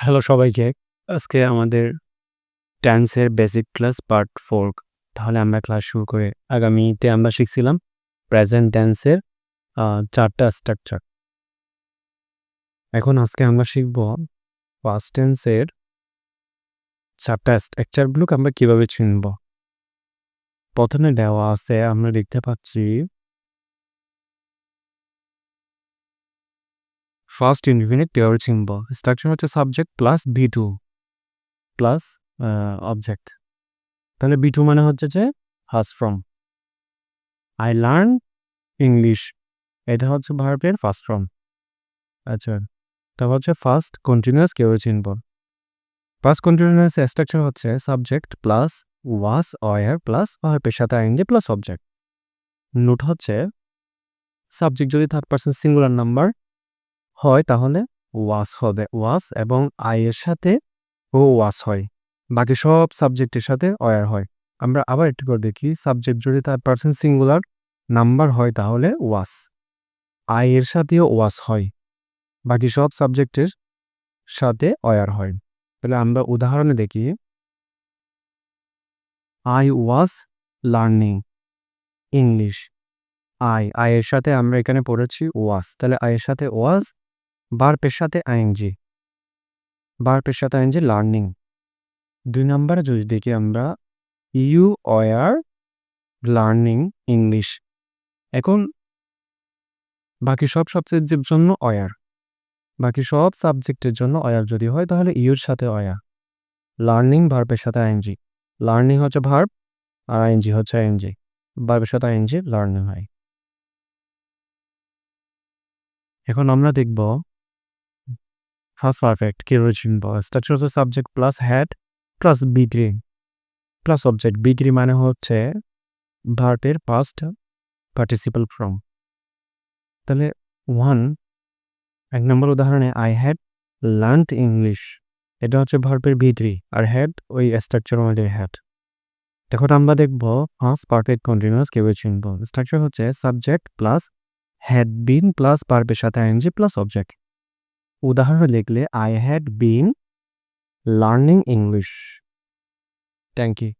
Hello সবাইকে। আজকে আমাদের টেন্সের বেসিক ক্লাস পার্ট 4। তাহলে আমরা ক্লাস শুরু করে আগামীতে আমরা শিখছিলাম প্রেজেন্ট টেন্সের ৪ টা স্ট্রাকচার। এখন আজকে আমরা শিখব পাস্ট টেন্সের ৪ টা স্ট্রাকচারগুলোকে আমরা কিভাবে চিনব। প্রথমে দেওয়া আছে আমরা দেখতে পাচ্ছি ফার্স্ট ইনডিফিনিট কিভাবে চিনব। স্ট্রাকচার হচ্ছে subject plus V2 plus object. তাহলে V2 মানে হচ্ছে যে has from. I learn English, এটা হচ্ছে ভার্বের ফার্স্ট ফর্ম। আচ্ছা, তারপর হচ্ছে ফার্স্ট কন্টিনিউয়াস কিভাবে চিনব। ফার্স্ট কন্টিনিউয়াস স্ট্রাকচার হচ্ছে subject plus was were plus ভার্বের সাথে আইএনজি প্লাস অবজেক্ট। নোট হচ্ছে সাবজেক্ট যদি থার্ড পারসন সিঙ্গুলার নাম্বার হয় তাহলে ওয়াস হবে, ওয়াস, এবং আই এর সাথে ও ওয়াস হয়। বাকি সব সাবজেক্টের সাথে অয়ার হয়। আমরা আবার একটু করে দেখি, সাবজেক্ট যদি থার্ড পারসন সিঙ্গুলার নাম্বার হয় তাহলে ওয়াস, আই এর সাথেও ওয়াস হয়, বাকি সব সাবজেক্টের সাথে অয়ার হয়। তাহলে আমরা উদাহরণে দেখি, I was learning English. I এর সাথে আমরা এখানে পড়েছি ওয়াজ, তাহলে আই এর সাথে ওয়াজ, ভার্বের সাথে আইএনজি, ভার্বের সাথে আইএনজি লার্নিং। 2 নম্বরে যদি দেখি আমরা, ইউ অয়ার লার্নিং ইংলিশ। এখন বাকি সব সাবজেক্টের জন্য অয়ার, বাকি সব সাবজেক্টের জন্য অয়ার যদি হয় তাহলে ইউর সাথে অয়ার। লার্নিং ভার্বের সাথে আইএনজি, লার্নিং হচ্ছে ভার্ব আর আইএনজি হচ্ছে আইএনজি, ভার্বের সাথে আইএনজি লার্নিং হয়। এখন আমরা দেখব ফার্স্ট পারফেক্ট কিভাবে চিনব। স্ট্রাকচার হচ্ছে subject plus had plus B3 plus object. B3 মানে হচ্ছে ভার্বের পাস্ট পার্টিসিপাল ফর্ম। তাহলে 1 নম্বর উদাহরণে আই হ্যাড লার্নড ইংলিশ, এটা হচ্ছে ভার্বের B3 আর হ্যাড ওই স্ট্রাকচার আমাদের হ্যাড। এখন আমরা দেখব ফার্স্ট পারফেক্ট কন্টিনিউয়াস কিভাবে চিনব। স্ট্রাকচার হচ্ছে subject plus had been plus ভার্বের সাথে আইএনজি প্লাস অবজেক্ট। উদাহরণ লিখলে I had been learning English. Thank you.